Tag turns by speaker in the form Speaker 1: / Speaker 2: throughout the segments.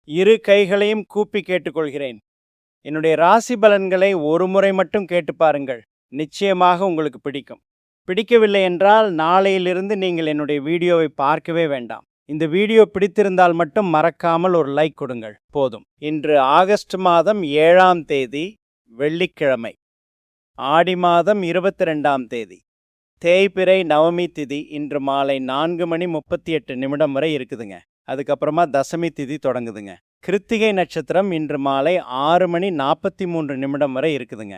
Speaker 1: இரு கைகளையும் கூப்பி கேட்டுக்கொள்கிறேன். என்னுடைய ராசி பலன்களை ஒரு முறை மட்டும் கேட்டு பாருங்கள். நிச்சயமாக உங்களுக்கு பிடிக்கும். பிடிக்கவில்லை என்றால் நாளையிலிருந்து நீங்கள் என்னுடைய வீடியோவை பார்க்கவே வேண்டாம். இந்த வீடியோ பிடித்திருந்தால் மட்டும் மறக்காமல் ஒரு லைக் கொடுங்கள், போதும். இன்று ஆகஸ்ட் மாதம் 7ஆம் தேதி வெள்ளிக்கிழமை, ஆடி மாதம் 22ஆம் தேதி, தேய்பிறை நவமி திதி இன்று மாலை 4:38 வரை இருக்குதுங்க. அதுக்கப்புறமா தசமி திதி தொடங்குதுங்க. கிருத்திகை நட்சத்திரம் இன்று மாலை 6:43 வரை இருக்குதுங்க.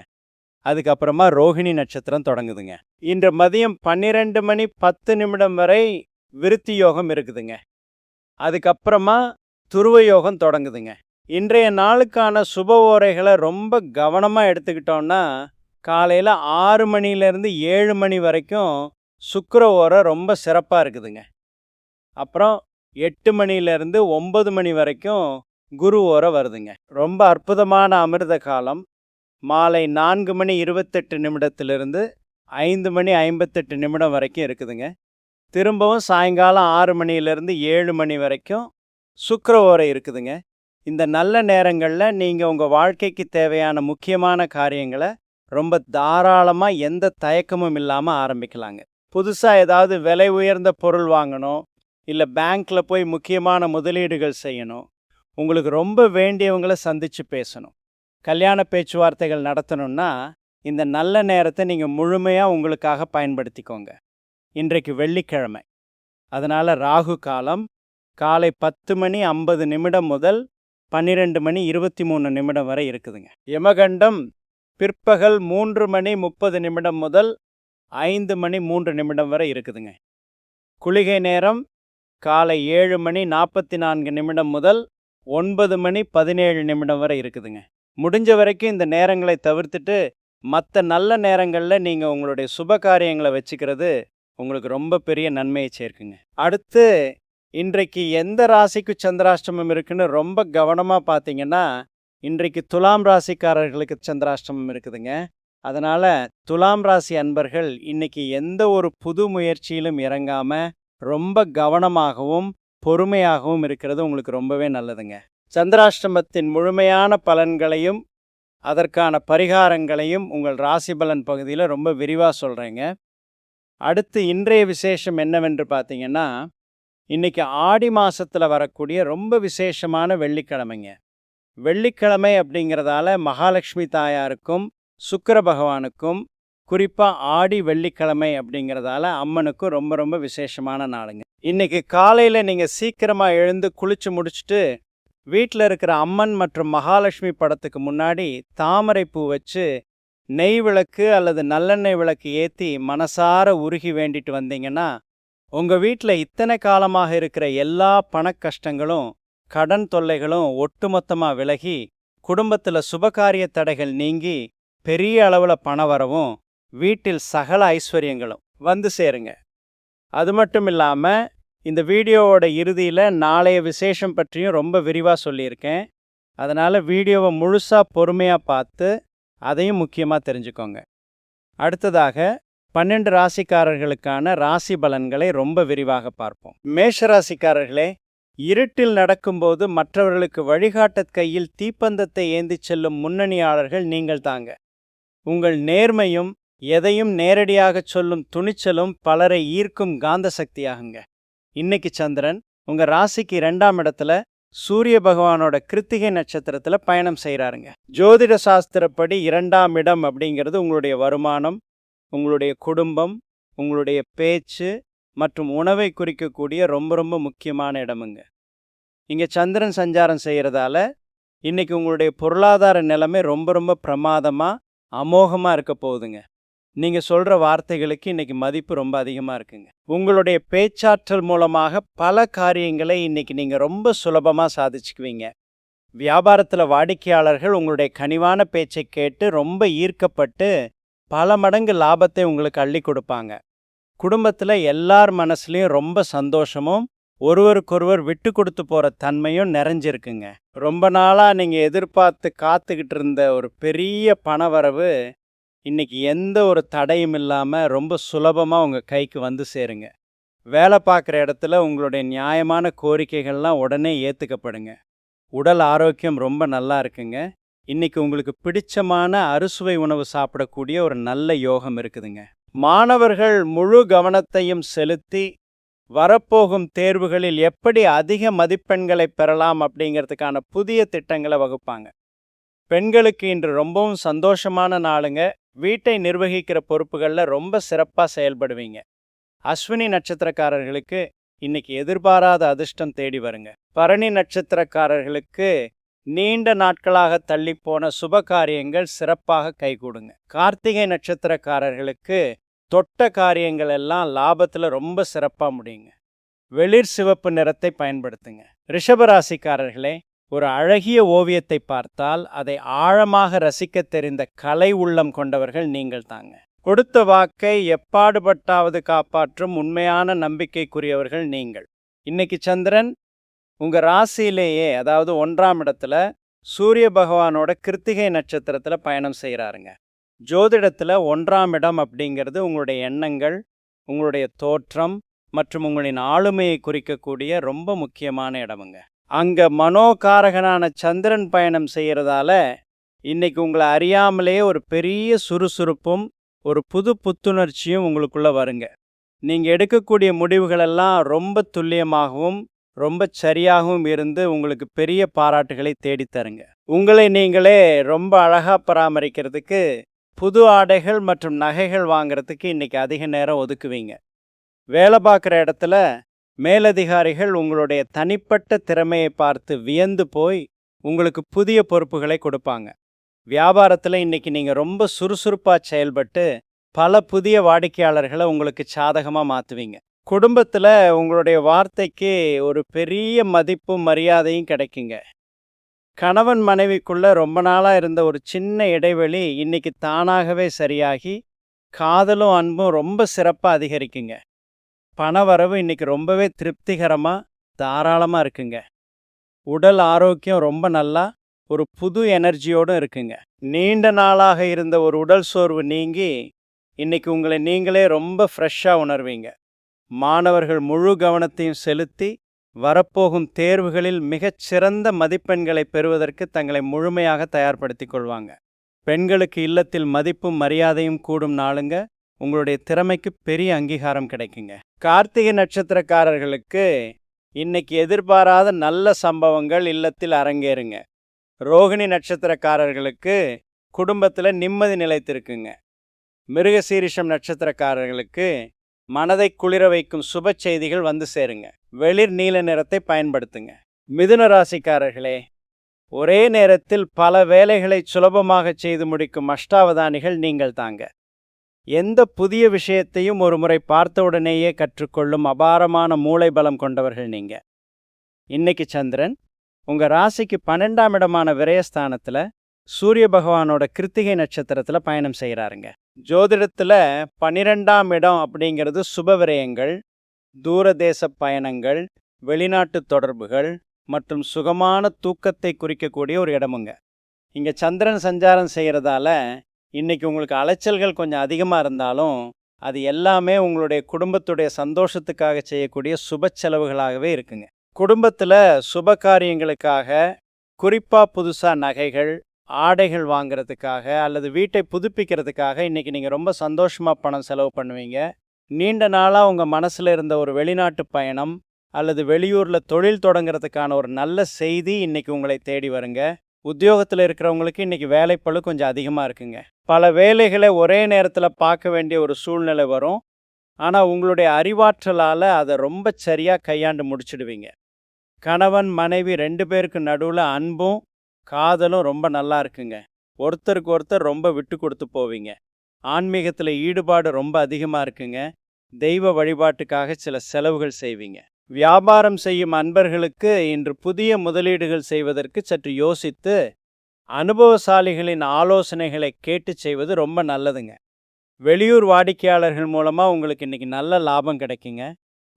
Speaker 1: அதுக்கப்புறமா ரோஹிணி நட்சத்திரம் தொடங்குதுங்க. இன்று மதியம் 12:10 வரை விருத்தி யோகம் இருக்குதுங்க. அதுக்கப்புறமா துருவ யோகம் தொடங்குதுங்க. இன்றைய நாளுக்கான சுப ஓரைகளை ரொம்ப கவனமாக எடுத்துக்கிட்டோன்னா, காலையில் 6 மணிலேருந்து 7 மணி வரைக்கும் சுக்கிர ஓரை ரொம்ப சிறப்பாக இருக்குதுங்க. அப்புறம் 8 மணிலேருந்து 9 மணி வரைக்கும் குரு ஓரை வருதுங்க. ரொம்ப அற்புதமான அமிர்த காலம் மாலை 4:28 5:58 வரைக்கும் இருக்குதுங்க. திரும்பவும் சாயங்காலம் 6 மணிலேருந்து 7 மணி வரைக்கும் சுக்கிர ஓரை இருக்குதுங்க. இந்த நல்ல நேரங்களில் நீங்கள் உங்கள் வாழ்க்கைக்கு தேவையான முக்கியமான காரியங்களை ரொம்ப தாராளமாக எந்த தயக்கமும் இல்லாமல் ஆரம்பிக்கலாங்க. புதுசாக ஏதாவது விலை உயர்ந்த பொருள் வாங்கணும், இல்லை பேங்க்கில் போய் முக்கியமான முதலீடுகள் செய்யணும், உங்களுக்கு ரொம்ப வேண்டியவங்களை சந்தித்து பேசணும், கல்யாண பேச்சுவார்த்தைகள் நடத்தணும்னா இந்த நல்ல நேரத்தை நீங்கள் முழுமையாக உங்களுக்காக பயன்படுத்திக்கோங்க. இன்றைக்கு வெள்ளிக்கிழமை, அதனால் ராகு காலம் காலை 10:50 முதல் 12:23 வரை இருக்குதுங்க. யமகண்டம் பிற்பகல் 3:30 முதல் 5:03 வரை இருக்குதுங்க. குளிகை நேரம் காலை 7:44 முதல் 9:17 வரை இருக்குதுங்க. முடிஞ்ச வரைக்கும் இந்த நேரங்களை தவிர்த்துட்டு மற்ற நல்ல நேரங்களில் நீங்கள் உங்களுடைய சுப காரியங்களை வச்சுக்கிறது உங்களுக்கு ரொம்ப பெரிய நன்மையை சேர்க்குங்க. அடுத்து இன்றைக்கு எந்த ராசிக்கு சந்திராஷ்டமம் இருக்குன்னு ரொம்ப கவனமாக பார்த்தீங்கன்னா, இன்றைக்கு துலாம் ராசிக்காரர்களுக்கு சந்திராஷ்டமம் இருக்குதுங்க. அதனால் துலாம் ராசி அன்பர்கள் இன்னைக்கு எந்த ஒரு புது முயற்சியிலும் இறங்காமல் ரொம்ப கவனமாகவும் பொறுமையாகவும் இருக்கிறது உங்களுக்கு ரொம்பவே நல்லதுங்க. சந்திராஷ்டமத்தின் முழுமையான பலன்களையும் அதற்கான பரிகாரங்களையும் உங்கள் ராசி பலன் பகுதியில் ரொம்ப விரிவாக சொல்கிறேங்க. அடுத்து இன்றைய விசேஷம் என்னவென்று பார்த்தீங்கன்னா, இன்றைக்கி ஆடி மாதத்தில் வரக்கூடிய ரொம்ப விசேஷமான வெள்ளிக்கிழமைங்க. வெள்ளிக்கிழமை அப்படிங்கிறதால மகாலட்சுமி தாயாருக்கும் சுக்கிர பகவானுக்கும், குறிப்பாக ஆடி வெள்ளிக்கிழமை அப்படிங்கிறதால அம்மனுக்கும் ரொம்ப ரொம்ப விசேஷமான நாளுங்க. இன்றைக்கி காலையில் நீங்கள் சீக்கிரமாக எழுந்து குளித்து முடிச்சுட்டு வீட்டில் இருக்கிற அம்மன் மற்றும் மகாலட்சுமி படத்துக்கு முன்னாடி தாமரை பூ வச்சு நெய் விளக்கு அல்லது நல்லெண்ணெய் விளக்கு ஏற்றி மனசார உருகி வேண்டிட்டு வந்தீங்கன்னா, உங்கள் வீட்டில் இத்தனை காலமாக இருக்கிற எல்லா பண கஷ்டங்களும் கடன் தொல்லைகளும் ஒட்டுமொத்தமாக விலகி குடும்பத்தில் சுபகாரிய தடைகள் நீங்கி பெரிய அளவில் பண வரவும் வீட்டில் சகல ஐஸ்வர்யங்களும் வந்து சேருங்க. அது மட்டும் இல்லாமல் இந்த வீடியோவோட இறுதியில் நாளைய விசேஷம் பற்றியும் ரொம்ப விரிவாக சொல்லியிருக்கேன். அதனால் வீடியோவை முழுசாக பொறுமையாக பார்த்து அதையும் முக்கியமாக தெரிஞ்சுக்கோங்க. அடுத்ததாக 12 ராசிக்காரர்களுக்கான ராசி பலன்களை ரொம்ப விரிவாக பார்ப்போம். மேஷ ராசிக்காரர்களே, இருட்டில் நடக்கும்போது மற்றவர்களுக்கு வழிகாட்ட கையில் தீப்பந்தத்தை ஏந்தி செல்லும் முன்னணியாளர்கள் நீங்கள் தாங்க. உங்கள் நேர்மையும் எதையும் நேரடியாக சொல்லும் துணிச்சலும் பலரை ஈர்க்கும் காந்த சக்தியாகுங்க. இன்னைக்கு சந்திரன் உங்கள் ராசிக்கு 2ஆம் இடத்துல சூரிய பகவானோட கிருத்திகை நட்சத்திரத்தில் பயணம் செய்கிறாருங்க. ஜோதிட சாஸ்திரப்படி 2ஆம் இடம் அப்படிங்கிறது உங்களுடைய வருமானம், உங்களுடைய குடும்பம், உங்களுடைய பேச்சு மற்றும் உணவை குறிக்கக்கூடிய ரொம்ப ரொம்ப முக்கியமான இடமுங்க. இங்கே சந்திரன் சஞ்சாரம் செய்கிறதால இன்னைக்கு உங்களுடைய பொருளாதார நிலைமை ரொம்ப ரொம்ப பிரமாதமாக அமோகமாக இருக்க போகுதுங்க. நீங்கள் சொல்கிற வார்த்தைகளுக்கு இன்றைக்கி மதிப்பு ரொம்ப அதிகமாக இருக்குங்க. உங்களுடைய பேச்சாற்றல் மூலமாக பல காரியங்களை இன்றைக்கி நீங்கள் ரொம்ப சுலபமாக சாதிச்சுக்குவீங்க. வியாபாரத்தில் வாடிக்கையாளர்கள் உங்களுடைய கனிவான பேச்சை கேட்டு ரொம்ப ஈர்க்கப்பட்டு பல மடங்கு லாபத்தை உங்களுக்கு அள்ளி கொடுப்பாங்க. குடும்பத்தில் எல்லார் மனசுலையும் ரொம்ப சந்தோஷமும் ஒருவருக்கொருவர் விட்டு கொடுத்து போகிற தன்மையும் நிறைஞ்சிருக்குங்க. ரொம்ப நாளாக நீங்கள் எதிர்பார்த்து காத்துக்கிட்டு இருந்த ஒரு பெரிய பணவரவு இன்னைக்கு எந்த ஒரு தடையும் இல்லாமல் ரொம்ப சுலபமாக உங்கள் கைக்கு வந்து சேருங்க. வேலை பார்க்குற இடத்துல உங்களுடைய நியாயமான கோரிக்கைகள்லாம் உடனே ஏற்றுக்கப்படுங்க. உடல் ஆரோக்கியம் ரொம்ப நல்லா இருக்குங்க. இன்னைக்கு உங்களுக்கு பிடிச்சமான அறுசுவை உணவு சாப்பிடக்கூடிய ஒரு நல்ல யோகம் இருக்குதுங்க. மாணவர்கள் முழு கவனத்தையும் செலுத்தி வரப்போகும் தேர்வுகளில் எப்படி அதிக மதிப்பெண்களை பெறலாம் அப்படிங்கிறதுக்கான புதிய திட்டங்களை வகுப்பாங்க. பெண்களுக்கு இன்று ரொம்பவும் சந்தோஷமான நாளுங்க. வீட்டை நிர்வகிக்கிற பொறுப்புகளில் ரொம்ப சிறப்பாக செயல்படுவீங்க. அஸ்வினி நட்சத்திரக்காரர்களுக்கு இன்னைக்கு எதிர்பாராத அதிர்ஷ்டம் தேடி வருங்க. பரணி நட்சத்திரக்காரர்களுக்கு நீண்ட நாட்களாக தள்ளிப்போன சுப காரியங்கள் சிறப்பாக கைகூடுங்க. கார்த்திகை நட்சத்திரக்காரர்களுக்கு தொட்ட காரியங்கள் எல்லாம் லாபத்தில் ரொம்ப சிறப்பாக முடியுங்க. வெளிர் சிவப்பு நிறத்தை பயன்படுத்துங்க. ரிஷபராசிக்காரர்களே, ஒரு அழகிய ஓவியத்தை பார்த்தால் அதை ஆழமாக ரசிக்க தெரிந்த கலை உள்ளம் கொண்டவர்கள் நீங்கள் தாங்க. கொடுத்த வாக்கை எப்பாடுபட்டாவது காப்பாற்றும் உண்மையான நம்பிக்கைக்குரியவர்கள் நீங்கள். இன்னைக்கு சந்திரன் உங்க ராசியிலேயே, அதாவது 1ஆம் இடத்துல சூரிய பகவானோட கிருத்திகை நட்சத்திரத்துல பயணம் செய்கிறாருங்க. ஜோதிடத்துல 1ஆம் இடம் அப்படிங்கிறது உங்களுடைய எண்ணங்கள், உங்களுடைய தோற்றம் மற்றும் உங்களின் ஆளுமையை குறிக்கக்கூடிய ரொம்ப முக்கியமான இடமுங்க. அங்க மனோகாரகனான சந்திரன் பயணம் செய்யறதால இன்னைக்கு உங்களை அறியாமலே ஒரு பெரிய சுறுசுறுப்பும் ஒரு புது புத்துணர்ச்சியும் உங்களுக்குள்ள வருங்க. நீங்க எடுக்கக்கூடிய முடிவுகளெல்லாம் ரொம்ப துல்லியமாகவும் ரொம்ப சரியாகவும் இருந்து உங்களுக்கு பெரிய பாராட்டுகளை தேடித்தருங்க. உங்களை நீங்களே ரொம்ப அழகா பராமரிக்கிறதுக்கு புது ஆடைகள் மற்றும் நகைகள் வாங்குறதுக்கு இன்னைக்கு அதிக நேரம் ஒதுக்குவீங்க. வேலை பார்க்குற இடத்துல மேலதிகாரிகள் உங்களுடைய தனிப்பட்ட திறமையை பார்த்து வியந்து போய் உங்களுக்கு புதிய பொறுப்புகளை கொடுப்பாங்க. வியாபாரத்தில் இன்னைக்கு நீங்கள் ரொம்ப சுறுசுறுப்பாக செயல்பட்டு பல புதிய வாடிக்கையாளர்களை உங்களுக்கு சாதகமாக மாற்றுவீங்க. குடும்பத்தில் உங்களுடைய வார்த்தைக்கு ஒரு பெரிய மதிப்பும் மரியாதையும் கிடைக்குங்க. கணவன் மனைவிக்குள்ள ரொம்ப நாளாக இருந்த ஒரு சின்ன இடைவெளி இன்னைக்கு தானாகவே சரியாகி காதலும் அன்பும் ரொம்ப சிறப்பாக அதிகரிக்குங்க. பணவரவு இன்னைக்கு ரொம்பவே திருப்திகரமாக தாராளமாக இருக்குங்க. உடல் ஆரோக்கியம் ரொம்ப நல்லா ஒரு புது எனர்ஜியோடும் இருக்குங்க. நீண்ட நாளாக இருந்த ஒரு உடல் சோர்வு நீங்கி இன்னைக்கு உங்களை நீங்களே ரொம்ப ஃப்ரெஷ்ஷாக உணர்வீங்க. மாணவர்கள் முழு கவனத்தையும் செலுத்தி வரப்போகும் தேர்வுகளில் மிகச்சிறந்த மதிப்பெண்களை பெறுவதற்கு தங்களை முழுமையாக தயார்படுத்திக் கொள்வாங்க. பெண்களுக்கு இல்லத்தில் மதிப்பும் மரியாதையும் கூடும் நாளுங்க. உங்களுடைய திறமைக்கு பெரிய அங்கீகாரம் கிடைக்குங்க. கார்த்திகை நட்சத்திரக்காரர்களுக்கு இன்னைக்கு எதிர்பாராத நல்ல சம்பவங்கள் இல்லத்தில் அரங்கேறுங்க. ரோகிணி நட்சத்திரக்காரர்களுக்கு குடும்பத்தில் நிம்மதி நிலைத்திருக்குங்க. மிருகசீரிஷம் நட்சத்திரக்காரர்களுக்கு மனதை குளிர வைக்கும் சுப செய்திகள் வந்து சேருங்க. வெளிர் நீல நிறத்தை பயன்படுத்துங்க. மிதுன ராசிக்காரர்களே, ஒரே நேரத்தில் பல வேலைகளை சுலபமாக செய்து முடிக்கும் அஷ்டாவதானிகள் நீங்கள் தாங்க. எந்த புதிய விஷயத்தையும் ஒரு முறை பார்த்தவுடனேயே கற்றுக்கொள்ளும் அபாரமான மூளை பலம் கொண்டவர்கள் நீங்க. இன்னைக்கு சந்திரன் உங்க ராசிக்கு 12ஆம் இடமான விரயஸ்தானத்துல சூரிய பகவானோட கிருத்திகை நட்சத்திரத்துல பயணம் செய்கிறாருங்க. ஜோதிடத்துல 12ஆம் இடம் அப்படிங்கிறது சுப விரயங்கள், தூரதேச பயணங்கள், வெளிநாட்டு தொடர்புகள் மற்றும் சுகமான தூக்கத்தை குறிக்கக்கூடிய ஒரு இடமுங்க. இங்க சந்திரன் சஞ்சாரம் செய்கிறதால இன்னைக்கு உங்களுக்கு அலைச்சல்கள் கொஞ்சம் அதிகமாக இருந்தாலும் அது எல்லாமே உங்களுடைய குடும்பத்துடைய சந்தோஷத்துக்காக செய்யக்கூடிய சுப செலவுகளாகவே இருக்குங்க. குடும்பத்தில் சுப காரியங்களுக்காக, குறிப்பாக புதுசாக நகைகள், ஆடைகள் வாங்கிறதுக்காக அல்லது வீட்டை புதுப்பிக்கிறதுக்காக இன்னைக்கு நீங்கள் ரொம்ப சந்தோஷமாக பணம் செலவு பண்ணுவீங்க. நீண்ட நாளாக உங்கள் மனசில் இருந்த ஒரு வெளிநாட்டு பயணம் அல்லது வெளியூரில் தொழில் தொடங்கிறதுக்கான ஒரு நல்ல செய்தி இன்னைக்கு உங்களை தேடி வருங்க. உத்தியோகத்தில் இருக்கிறவங்களுக்கு இன்னைக்கு வேலைப்பளு கொஞ்சம் அதிகமாக இருக்குங்க. பல வேலைகளை ஒரே நேரத்தில் பார்க்க வேண்டிய ஒரு சூழ்நிலை வரும். ஆனால் உங்களுடைய அறிவாற்றலால் அதை ரொம்ப சரியாக கையாண்டு முடிச்சிடுவீங்க. கணவன் மனைவி 2 பேருக்கு நடுவில் அன்பும் காதலும் ரொம்ப நல்லா இருக்குங்க. ஒருத்தருக்கு ஒருத்தர் ரொம்ப விட்டு கொடுத்து போவீங்க. ஆன்மீகத்தில் ஈடுபாடு ரொம்ப அதிகமாக இருக்குங்க. தெய்வ வழிபாட்டுக்காக சில செலவுகள் செய்வீங்க. வியாபாரம் செய்யும் அன்பர்களுக்கு இன்று புதிய முதலீடுகள் செய்வதற்கு சற்று யோசித்து அனுபவசாலிகளின் ஆலோசனைகளை கேட்டு செய்வது ரொம்ப நல்லதுங்க. வெளியூர் வாடிக்கையாளர்கள் மூலமாக உங்களுக்கு இன்னைக்கு நல்ல லாபம் கிடைக்குங்க.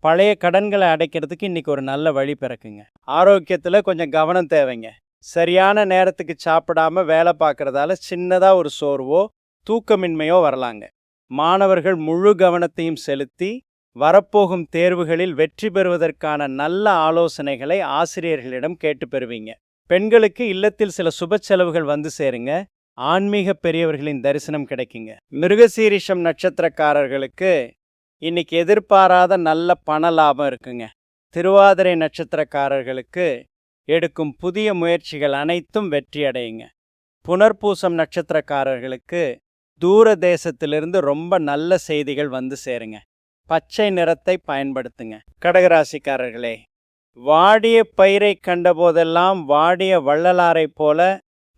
Speaker 1: பழைய கடன்களை அடைக்கிறதுக்கு இன்னைக்கு ஒரு நல்ல வழி பிறக்குங்க. ஆரோக்கியத்தில் கொஞ்சம் கவனம் தேவைங்க. சரியான நேரத்துக்கு சாப்பிடாம வேலை பார்க்கறதால சின்னதாக ஒரு சோர்வோ தூக்கமின்மையோ வரலாங்க. மாணவர்கள் முழு கவனத்தையும் செலுத்தி வரப்போகும் தேர்வுகளில் வெற்றி பெறுவதற்கான நல்ல ஆலோசனைகளை ஆசிரியர்களிடம் கேட்டு பெறுவீங்க. பெண்களுக்கு இல்லத்தில் சில சுப செலவுகள் வந்து சேருங்க. ஆன்மீக பெரியவர்களின் தரிசனம் கிடைக்குங்க. மிருகசீரிஷம் நட்சத்திரக்காரர்களுக்கு இன்னைக்கு எதிர்பாராத நல்ல பண லாபம் இருக்குங்க. திருவாதிரை நட்சத்திரக்காரர்களுக்கு எடுக்கும் புதிய முயற்சிகள் அனைத்தும் வெற்றி அடையுங்க. புனர்பூசம் நட்சத்திரக்காரர்களுக்கு தூர தேசத்திலிருந்து ரொம்ப நல்ல செய்திகள் வந்து சேருங்க. பச்சை நிறத்தை பயன்படுத்துங்க. கடகராசிக்காரர்களே, வாடிய பயிரை கண்டபோதெல்லாம் வாடிய வள்ளலாரைப் போல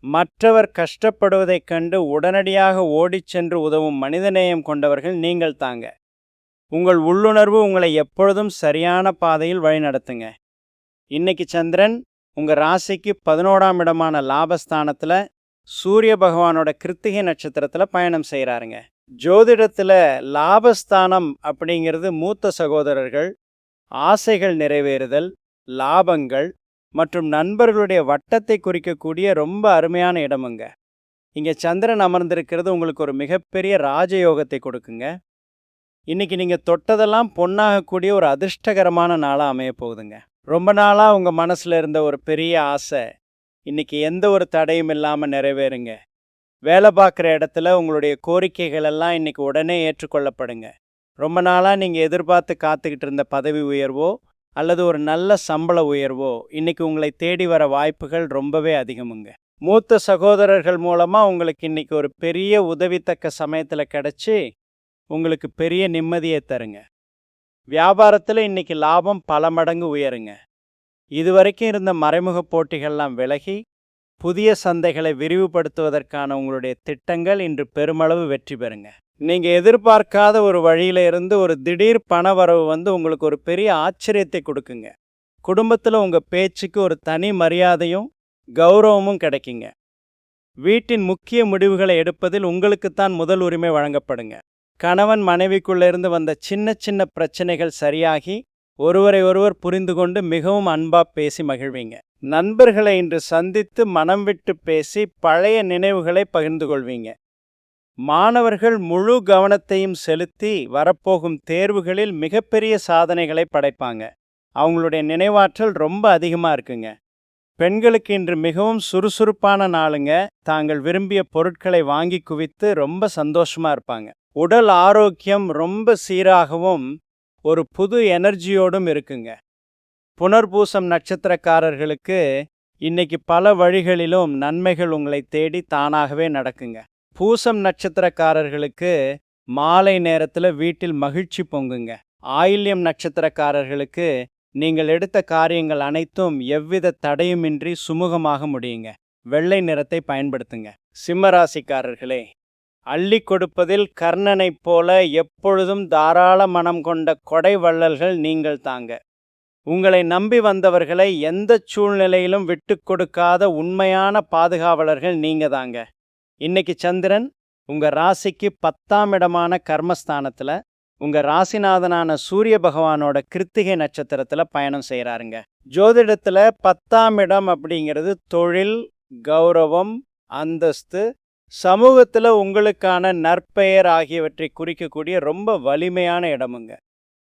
Speaker 1: மற்றவர் கஷ்டப்படுவதைக் கண்டு உடனடியாக ஓடிச் சென்று உதவும் மனிதநேயம் கொண்டவர்கள் நீங்கள் தாங்க. உங்கள் உள்ளுணர்வு உங்களை எப்பொழுதும் சரியான பாதையில் வழிநடத்துங்க. இன்னைக்கு சந்திரன் உங்க ராசிக்கு 11ஆம் இடமான லாபஸ்தானத்துல சூரிய பகவானோட கிருத்திகை நட்சத்திரத்துல பயணம் செய்கிறாருங்க. ஜோதிடத்துல லாபஸ்தானம் அப்படிங்கிறது மூத்த சகோதரர்கள், ஆசைகள் நிறைவேறுதல், லாபங்கள் மற்றும் நண்பர்களுடைய வட்டத்தை குறிக்கக்கூடிய ரொம்ப அருமையான இடமுங்க. இங்கே சந்திரன் அமர்ந்திருக்கிறது உங்களுக்கு ஒரு மிகப்பெரிய ராஜயோகத்தை கொடுக்குங்க. இன்னைக்கு நீங்கள் தொட்டதெல்லாம் பொன்னாகக்கூடிய ஒரு அதிர்ஷ்டகரமான நாளாக அமைய போகுதுங்க. ரொம்ப நாளாக உங்கள் மனசில் இருந்த ஒரு பெரிய ஆசை இன்னைக்கு எந்த ஒரு தடையும் இல்லாமல் நிறைவேறுங்க. வேலை பார்க்குற இடத்துல உங்களுடைய கோரிக்கைகள் எல்லாம் இன்னைக்கு உடனே ஏற்றுக்கொள்ளப்படுங்க. ரொம்ப நாளாக நீங்கள் எதிர்பார்த்து காத்துக்கிட்டு இருந்த பதவி உயர்வோ அல்லது ஒரு நல்ல சம்பள உயர்வோ இன்னைக்கு உங்களை தேடி வர வாய்ப்புகள் ரொம்பவே அதிகமுங்க. மூத்த சகோதரர்கள் மூலமாக உங்களுக்கு இன்னைக்கு ஒரு பெரிய உதவித்தக்க சமயத்தில் கிடைச்சி உங்களுக்கு பெரிய நிம்மதியை தருங்க. வியாபாரத்தில் இன்னைக்கு லாபம் பல மடங்கு உயருங்க. இதுவரைக்கும் இருந்த மறைமுக போட்டிகள்லாம் விலகி புதிய சந்தைகளை விரிவுபடுத்துவதற்கான உங்களுடைய திட்டங்கள் இன்று பெருமளவு வெற்றி பெறுங்க. நீங்கள் எதிர்பார்க்காத ஒரு வழியில இருந்து ஒரு திடீர் பண வரவு வந்து உங்களுக்கு ஒரு பெரிய ஆச்சரியத்தை கொடுக்குங்க. குடும்பத்தில் உங்கள் பேச்சுக்கு ஒரு தனி மரியாதையும் கௌரவமும் கிடைக்குங்க. வீட்டின் முக்கிய முடிவுகளை எடுப்பதில் உங்களுக்குத்தான் முதல் உரிமை வழங்கப்படுங்க. கணவன் மனைவிக்குள்ளிருந்து வந்த சின்ன சின்ன பிரச்சனைகள் சரியாகி ஒருவரை ஒருவர் புரிந்து கொண்டு மிகவும் அன்பா பேசி மகிழ்வீங்க. நண்பர்களை இன்று சந்தித்து மனம் விட்டு பேசி பழைய நினைவுகளை பகிர்ந்து கொள்வீங்க. மாணவர்கள் முழு கவனத்தையும் செலுத்தி வரப்போகும் தேர்வுகளில் மிகப்பெரிய சாதனைகளை படைப்பாங்க. அவங்களுடைய நினைவாற்றல் ரொம்ப அதிகமாக இருக்குங்க. பெண்களுக்கு இன்று மிகவும் சுறுசுறுப்பான நாளுங்க. தாங்கள் விரும்பிய பொருட்களை வாங்கி குவித்து ரொம்ப சந்தோஷமாக இருப்பாங்க. உடல் ஆரோக்கியம் ரொம்ப சீராகவும் ஒரு புது எனர்ஜியோடும் இருக்குங்க. புனர்பூசம் நட்சத்திரக்காரர்களுக்கு இன்னைக்கு பல வழிகளிலும் நன்மைகள் உங்களை தேடி தானாகவே நடக்குங்க. பூசம் நட்சத்திரக்காரர்களுக்கு மாலை நேரத்தில் வீட்டில் மகிழ்ச்சி பொங்குங்க. ஆயில்யம் நட்சத்திரக்காரர்களுக்கு நீங்கள் எடுத்த காரியங்கள் அனைத்தும் எவ்வித தடையுமின்றி சுமூகமாக முடியுங்க. வெள்ளை நிறத்தை பயன்படுத்துங்க. சிம்மராசிக்காரர்களே, அள்ளி கொடுப்பதில் கர்ணனைப் போல எப்பொழுதும் தாராள மனம் கொண்ட கொடை வள்ளல்கள் நீங்கள் தாங்க. உங்களை நம்பி வந்தவர்களை எந்த சூழ்நிலையிலும் விட்டு கொடுக்காத உண்மையான பாதுகாவலர்கள் நீங்க தாங்க. இன்னைக்கு சந்திரன் உங்க ராசிக்கு 10ஆம் இடமான கர்மஸ்தானத்துல உங்க ராசிநாதனான சூரிய பகவானோட கிருத்திகை நட்சத்திரத்துல பயணம் செய்கிறாருங்க. ஜோதிடத்துல 10ஆம் இடம் அப்படிங்கிறது தொழில், கௌரவம், அந்தஸ்து, சமூகத்தில் உங்களுக்கான நற்பெயர் ஆகியவற்றை குறிக்கக்கூடிய ரொம்ப வலிமையான இடமுங்க.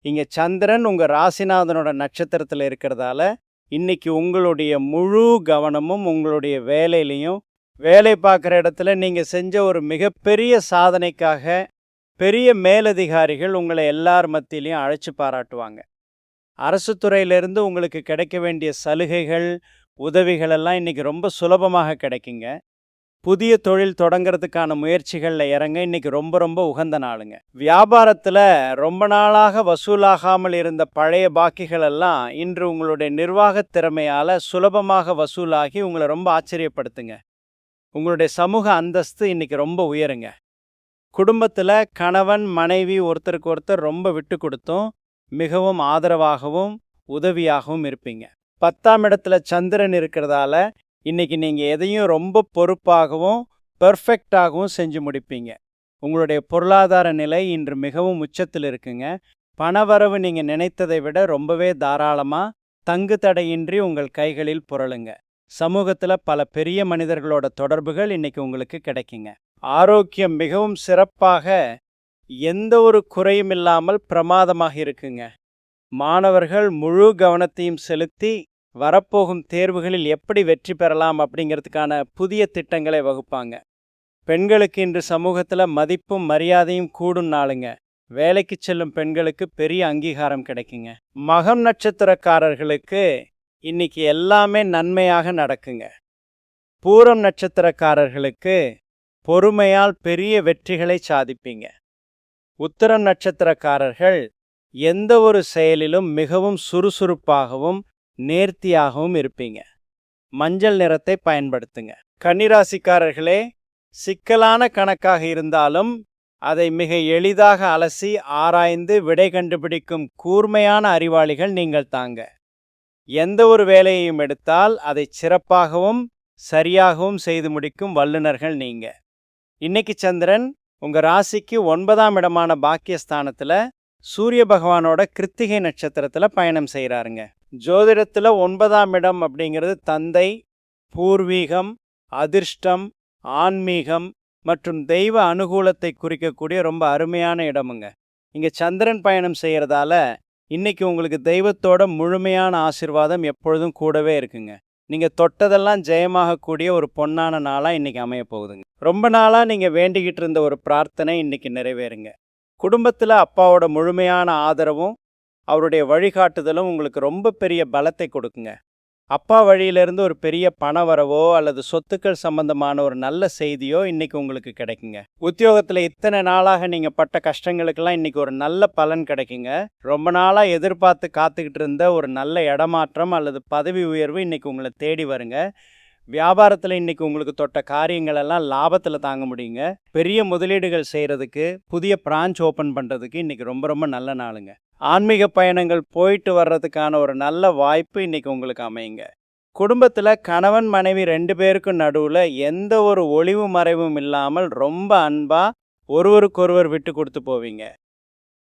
Speaker 1: இங்கே சந்திரன் உங்கள் ராசிநாதனோட நட்சத்திரத்தில் இருக்கிறதால இன்னைக்கு உங்களுடைய முழு கவனமும் உங்களுடைய வேலையிலையும், வேலை பார்க்குற இடத்துல நீங்கள் செஞ்ச ஒரு மிகப்பெரிய சாதனைக்காக பெரிய மேலதிகாரிகள் உங்களை எல்லார் மத்தியிலையும் அழைச்சி பாராட்டுவாங்க. அரசு துறையிலிருந்து உங்களுக்கு கிடைக்க வேண்டிய சலுகைகள், உதவிகள் எல்லாம் இன்னைக்கு ரொம்ப சுலபமாக கிடைக்குங்க. புதிய தொழில் தொடங்கிறதுக்கான முயற்சிகளில் இறங்க இன்னைக்கு ரொம்ப ரொம்ப உகந்த நாளுங்க. வியாபாரத்தில் ரொம்ப நாளாக வசூலாகாமல் இருந்த பழைய பாக்கிகள் எல்லாம் இன்று உங்களுடைய நிர்வாக திறமையால் சுலபமாக வசூலாகி உங்களை ரொம்ப ஆச்சரியப்படுத்துங்க. உங்களுடைய சமூக அந்தஸ்து இன்னைக்கு ரொம்ப உயருங்க. குடும்பத்தில் கணவன் மனைவி ஒருத்தருக்கு ஒருத்தர் ரொம்ப விட்டு கொடுத்தும் மிகவும் ஆதரவாகவும் உதவியாகவும் இருப்பீங்க. 10ஆம் இடத்துல சந்திரன் இருக்கிறதால இன்னைக்கு நீங்கள் எதையும் ரொம்ப பொறுப்பாகவும் பெர்ஃபெக்டாகவும் செஞ்சு முடிப்பீங்க. உங்களுடைய பொருளாதார நிலை இன்று மிகவும் உச்சத்தில் இருக்குங்க. பணவரவு நீங்கள் நினைத்ததை விட ரொம்பவே தாராளமாக தங்கு தடையின்றி உங்கள் கைகளில் புரளுங்க. சமூகத்தில் பல பெரிய மனிதர்களோட தொடர்புகள் இன்னைக்கு உங்களுக்கு கிடைக்குங்க. ஆரோக்கியம் மிகவும் சிறப்பாக, எந்த ஒரு குறையும் இல்லாமல் பிரமாதமாக இருக்குங்க. மாணவர்கள் முழு கவனத்தையும் செலுத்தி வரப்போகும் தேர்வுகளில் எப்படி வெற்றி பெறலாம் அப்படிங்கிறதுக்கான புதிய திட்டங்களை வகுப்பாங்க. பெண்களுக்கு இன்று சமூகத்தில் மதிப்பும் மரியாதையும் கூடும் நாளுங்க. வேலைக்கு செல்லும் பெண்களுக்கு பெரிய அங்கீகாரம் கிடைக்குங்க. மகம் நட்சத்திரக்காரர்களுக்கு இன்னைக்கு எல்லாமே நன்மையாக நடக்குங்க. பூரம் நட்சத்திரக்காரர்களுக்கு பொறுமையால் பெரிய வெற்றிகளை சாதிப்பீங்க. உத்திரம் நட்சத்திரக்காரர்கள் எந்த ஒரு செயலிலும் மிகவும் சுறுசுறுப்பாகவும் நேர்த்தியாகவும் இருப்பீங்க. மஞ்சள் நிறத்தை பயன்படுத்துங்க. கன்னிராசிக்காரர்களே, சிக்கலான கணக்காக இருந்தாலும் அதை மிக எளிதாக அலசி ஆராய்ந்து விடை கண்டுபிடிக்கும் கூர்மையான அறிவாளிகள் நீங்கள் தாங்க. எந்த ஒரு வேலையையும் எடுத்தால் அதை சிறப்பாகவும் சரியாகவும் செய்து முடிக்கும் வல்லுநர்கள் நீங்க. இன்னைக்கு சந்திரன் உங்க ராசிக்கு 9ஆம் இடமான பாக்கியஸ்தானத்துல சூரிய பகவானோட கிருத்திகை நட்சத்திரத்துல பயணம் செய்கிறாருங்க. ஜோதிடத்துல 9ஆம் இடம் அப்படிங்கிறது தந்தை, பூர்வீகம், அதிர்ஷ்டம், ஆன்மீகம் மற்றும் தெய்வ அனுகூலத்தை குறிக்கக்கூடிய ரொம்ப அருமையான இடமுங்க. இங்கே சந்திரன் பயணம் செய்கிறதால இன்னைக்கு உங்களுக்கு தெய்வத்தோட முழுமையான ஆசீர்வாதம் எப்பொழுதும் கூடவே இருக்குங்க. நீங்கள் தொட்டதெல்லாம் ஜெயமாகக்கூடிய ஒரு பொன்னான நாளாக இன்னைக்கு அமைய போகுதுங்க. ரொம்ப நாளாக நீங்கள் வேண்டிக்கிட்டு இருந்த ஒரு பிரார்த்தனை இன்னைக்கு நிறைவேறுங்க. குடும்பத்தில் அப்பாவோட முழுமையான ஆதரவும் அவருடைய வழிகாட்டுதலும் உங்களுக்கு ரொம்ப பெரிய பலத்தை கொடுக்குங்க. அப்பா வழியிலிருந்து ஒரு பெரிய பண வரவோ அல்லது சொத்துக்கள் சம்பந்தமான ஒரு நல்ல செய்தியோ இன்னைக்கு உங்களுக்கு கிடைக்குங்க. உத்தியோகத்தில் இத்தனை நாளாக நீங்கள் பட்ட கஷ்டங்களுக்கெல்லாம் இன்னைக்கு ஒரு நல்ல பலன் கிடைக்குங்க. ரொம்ப நாளாக எதிர்பார்த்து காத்துக்கிட்டு இருந்த ஒரு நல்ல இடமாற்றம் அல்லது பதவி உயர்வு இன்னைக்கு உங்களை தேடி வருங்க. வியாபாரத்தில் இன்னைக்கு உங்களுக்கு தொட்ட காரியங்கள் எல்லாம் லாபத்தில் தாங்க முடியுங்க. பெரிய முதலீடுகள் செய்கிறதுக்கு, புதிய பிரான்ச் ஓப்பன் பண்ணுறதுக்கு இன்னைக்கு ரொம்ப ரொம்ப நல்ல நாளுங்க. ஆன்மீக பயணங்கள் போயிட்டு வர்றதுக்கான ஒரு நல்ல வாய்ப்பு இன்னைக்கு உங்களுக்கு அமையுங்க. குடும்பத்தில் கணவன் மனைவி 2 பேருக்கும் நடுவில் எந்த ஒரு ஒளிவு மறைவும் இல்லாமல் ரொம்ப அன்பாக ஒருவருக்கொருவர் விட்டு கொடுத்து போவீங்க.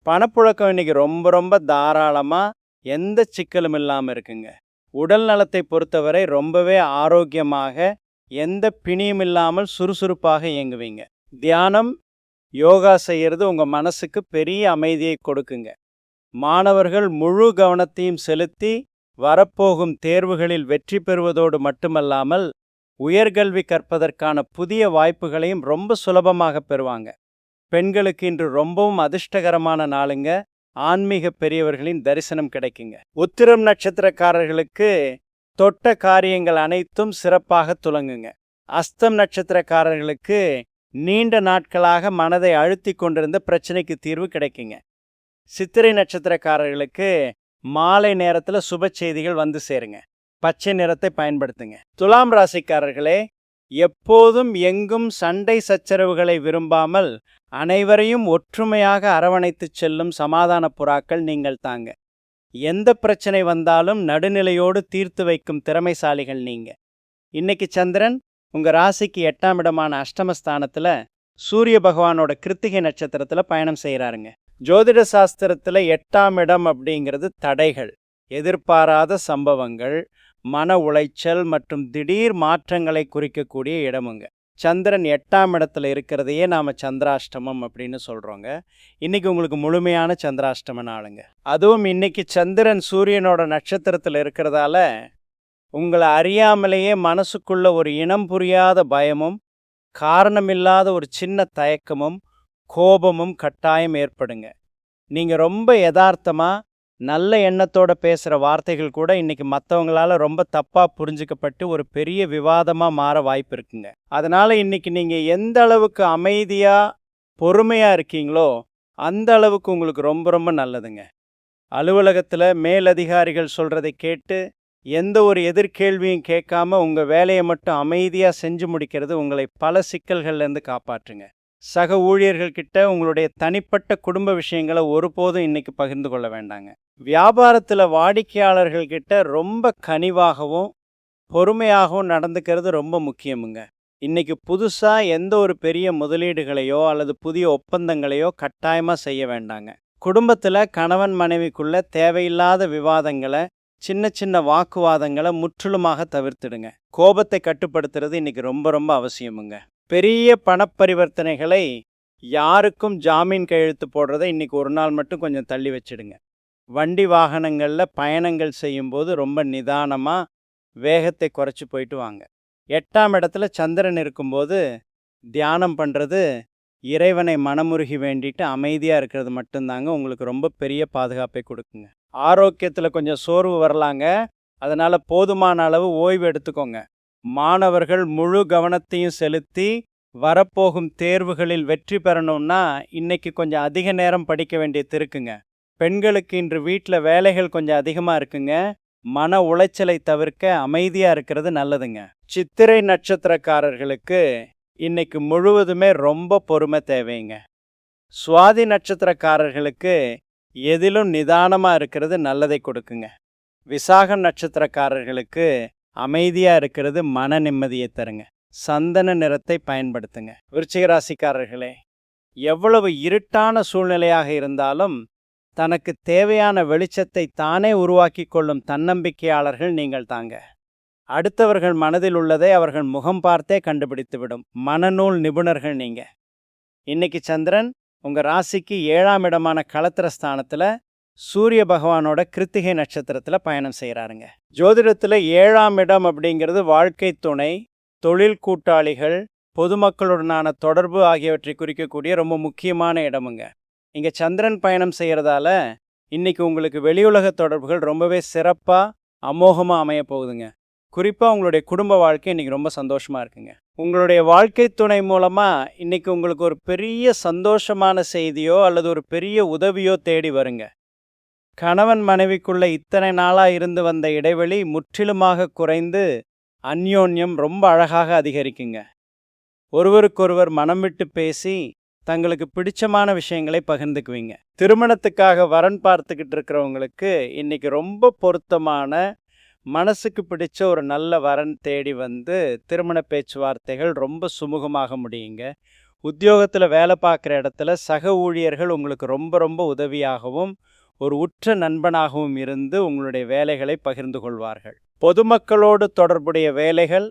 Speaker 1: பணப்புழக்கம் இன்னைக்கு ரொம்ப ரொம்ப தாராளமாக எந்த சிக்கலும் இல்லாமல் இருக்குங்க. உடல் நலத்தை பொறுத்தவரை ரொம்பவே ஆரோக்கியமாக எந்த பிணியும் இல்லாமல் சுறுசுறுப்பாக இயங்குவீங்க. தியானம், யோகா செய்கிறது உங்கள் மனசுக்கு பெரிய அமைதியை கொடுக்குங்க. மாணவர்கள் முழு கவனத்தையும் செலுத்தி வரப்போகும் தேர்வுகளில் வெற்றி பெறுவதோடு மட்டுமல்லாமல் உயர்கல்வி கற்பதற்கான புதிய வாய்ப்புகளையும் ரொம்ப சுலபமாக பெறுவாங்க. பெண்களுக்கு இன்று ரொம்பவும் அதிர்ஷ்டகரமான நாளுங்க. ஆன்மீக பெரியவர்களின் தரிசனம் கிடைக்குங்க. உத்திரம் நட்சத்திரக்காரர்களுக்கு தொட்ட காரியங்கள் அனைத்தும் சிறப்பாக துலங்குங்க. அஸ்தம் நட்சத்திரக்காரர்களுக்கு நீண்ட நாட்களாக மனதை அழுத்தி கொண்டிருந்த பிரச்சனைக்கு தீர்வு கிடைக்குங்க. சித்திரை நட்சத்திரக்காரர்களுக்கு மாலை நேரத்தில் சுப செய்திகள் வந்து சேருங்க. பச்சை நிறத்தை பயன்படுத்துங்க. துலாம் ராசிக்காரர்களே, எப்போதும் எங்கும் சண்டை சச்சரவுகளை விரும்பாமல் அனைவரையும் ஒற்றுமையாக அரவணைத்து செல்லும் சமாதான புறாக்கள் நீங்கள் தாங்க. எந்த பிரச்சனை வந்தாலும் நடுநிலையோடு தீர்த்து வைக்கும் திறமைசாலிகள் நீங்க. இன்னைக்கு சந்திரன் உங்க ராசிக்கு 8ஆம் இடமான அஷ்டமஸ்தானத்துல சூரிய பகவானோட கிருத்திகை நட்சத்திரத்துல பயணம் செய்கிறாருங்க. ஜோதிட சாஸ்திரத்தில் 8ஆம் இடம் அப்படிங்கிறது தடைகள், எதிர்பாராத சம்பவங்கள், மன உளைச்சல் மற்றும் திடீர் மாற்றங்களை குறிக்கக்கூடிய இடமுங்க. சந்திரன் 8ஆம் இடத்துல இருக்கிறதையே நாம் சந்திராஷ்டமம் அப்படின்னு சொல்கிறோங்க. இன்றைக்கி உங்களுக்கு முழுமையான சந்திராஷ்டம நாளுங்க. அதுவும் இன்றைக்கி சந்திரன் சூரியனோட நட்சத்திரத்தில் இருக்கிறதால உங்களை அறியாமலேயே மனசுக்குள்ள ஒரு இனம் புரியாத பயமும் காரணமில்லாத ஒரு சின்ன தயக்கமும் கோபமும் கட்டாயம் ஏற்படுங்க. நீங்கள் ரொம்ப யதார்த்தமாக நல்ல எண்ணத்தோட பேசுகிற வார்த்தைகள் கூட இன்னைக்கு மற்றவங்களால ரொம்ப தப்பாக புரிஞ்சுக்கப்பட்டு ஒரு பெரிய விவாதமாக மாற வாய்ப்பு இருக்குங்க. அதனால் இன்னைக்கு நீங்கள் எந்த அளவுக்கு அமைதியாக பொறுமையாக இருக்கீங்களோ அந்த அளவுக்கு உங்களுக்கு ரொம்ப ரொம்ப நல்லதுங்க. அலுவலகத்தில் மேலதிகாரிகள் சொல்கிறதை கேட்டு எந்த ஒரு எதிர்கேள்வியும் கேட்காம உங்கள் வேலையை மட்டும் அமைதியாக செஞ்சு முடிக்கிறது உங்களை பல சிக்கல்கள்லேருந்து காப்பாற்றுங்க. சக ஊழியர்கள்கிட்ட உங்களுடைய தனிப்பட்ட குடும்ப விஷயங்களை ஒருபோதும் இன்னைக்கு பகிர்ந்து கொள்ள வேண்டாங்க. வியாபாரத்தில் வாடிக்கையாளர்கள்கிட்ட ரொம்ப கனிவாகவும் பொறுமையாகவும் நடந்துக்கிறது ரொம்ப முக்கியமுங்க. இன்னைக்கு புதுசாக எந்த ஒரு பெரிய முதலீடுகளையோ அல்லது புதிய ஒப்பந்தங்களையோ கட்டாயமாக செய்ய வேண்டாங்க. குடும்பத்தில் கணவன் மனைவிக்குள்ள தேவையில்லாத விவாதங்களை, சின்ன சின்ன வாக்குவாதங்களை முற்றிலுமாக தவிர்த்துடுங்க. கோபத்தை கட்டுப்படுத்துறது இன்னைக்கு ரொம்ப ரொம்ப அவசியமுங்க. பெரிய பணப்பரிவர்த்தனைகளை யாருக்கும் ஜாமீன் கையெழுத்து போடுறதை இன்னைக்கு ஒரு நாள் மட்டும் கொஞ்சம் தள்ளி வச்சிடுங்க. வண்டி வாகனங்கள்ல பயணங்கள் செய்யும்போது ரொம்ப நிதானமா வேகத்தை குறைச்சு போயிட்டு வாங்க. 8ஆம் இடத்துல சந்திரன் இருக்கும்போது தியானம் பண்றது, இறைவனை மனமுருகி வேண்டிட்டு அமைதியா இருக்கிறது மட்டும்தாங்க உங்களுக்கு ரொம்ப பெரிய பாதுகாப்பை கொடுக்குங்க. ஆரோக்கியத்துல கொஞ்சம் சோர்வு வரலாங்க. அதனால போதுமான அளவு ஓய்வு எடுத்துக்கோங்க. மாணவர்கள் முழு கவனத்தையும் செலுத்தி வரப்போகும் தேர்வுகளில் வெற்றி பெறணும்னா இன்னைக்கு கொஞ்சம் அதிக நேரம் படிக்க வேண்டியது இருக்குங்க. பெண்களுக்கு இன்று வீட்ல வேலைகள் கொஞ்சம் அதிகமா இருக்குங்க. மன உளைச்சலை தவிர்க்க அமைதியா இருக்கிறது நல்லதுங்க. சித்திரை நட்சத்திரக்காரர்களுக்கு இன்னைக்கு முழுவதுமே ரொம்ப பொறுமை தேவைங்க. சுவாதி நட்சத்திரக்காரர்களுக்கு எதிலும் நிதானமா இருக்கிறது நல்லதை கொடுக்குங்க. விசாகம் நட்சத்திரக்காரர்களுக்கு அமைதியா இருக்கிறது மன நிம்மதியை தருங்க. சந்தன நிறத்தை பயன்படுத்துங்க. விருச்சிக ராசிக்காரர்களே, எவ்வளவு இருட்டான சூழ்நிலையாக இருந்தாலும் தனக்கு தேவையான வெளிச்சத்தை தானே உருவாக்கி கொள்ளும் தன்னம்பிக்கையாளர்கள் நீங்கள் தாங்க. அடுத்தவர்கள் மனதில் உள்ளதை அவர்கள் முகம் பார்த்தே கண்டுபிடித்துவிடும் மனநூல் நிபுணர்கள் நீங்க. இன்னைக்கு சந்திரன் உங்க ராசிக்கு 7ஆம் இடமான களத்திர ஸ்தானத்துல சூரிய பகவானோட கிருத்திகை நட்சத்திரத்துல பயணம் செய்கிறாருங்க. ஜோதிடத்துல 7ஆம் இடம் அப்படிங்கிறது வாழ்க்கை துணை, தொழில் கூட்டாளிகள், பொதுமக்களுடனான தொடர்பு ஆகியவற்றை குறிக்கக்கூடிய ரொம்ப முக்கியமான இடமுங்க. இங்கே சந்திரன் பயணம் செய்கிறதால இன்னைக்கு உங்களுக்கு வெளியுலக தொடர்புகள் ரொம்பவே சிறப்பாக அமோகமாக அமைய போகுதுங்க. குறிப்பாக உங்களுடைய குடும்ப வாழ்க்கை இன்னைக்கு ரொம்ப சந்தோஷமாக இருக்குங்க. உங்களுடைய வாழ்க்கை துணை மூலமாக இன்னைக்கு உங்களுக்கு ஒரு பெரிய சந்தோஷமான செய்தியோ அல்லது ஒரு பெரிய உதவியோ தேடி வருங்க. கணவன் மனைவிக்குள்ள இத்தனை நாளாக இருந்து வந்த இடைவெளி முற்றிலுமாக குறைந்து அந்யோன்யம் ரொம்ப அழகாக அதிகரிக்குங்க. ஒருவருக்கொருவர் மனம் விட்டு பேசி தங்களுக்கு பிடிச்சமான விஷயங்களை பகிர்ந்துக்குவீங்க. திருமணத்துக்காக வரன் பார்த்துக்கிட்டு இருக்கிறவங்களுக்கு இன்னைக்கு ரொம்ப பொருத்தமான மனசுக்கு பிடிச்ச ஒரு நல்ல வரன் தேடி வந்து திருமண பேச்சுவார்த்தைகள் ரொம்ப சுமூகமாக முடியுங்க. உத்தியோகத்தில் வேலை பார்க்குற இடத்துல சக ஊழியர்கள் உங்களுக்கு ரொம்ப ரொம்ப உதவியாகவும் ஒரு உற்ற நண்பனாகவும் இருந்து உங்களுடைய வேலைகளை பகிர்ந்து கொள்வார்கள். பொதுமக்களோடு தொடர்புடைய வேலைகள்,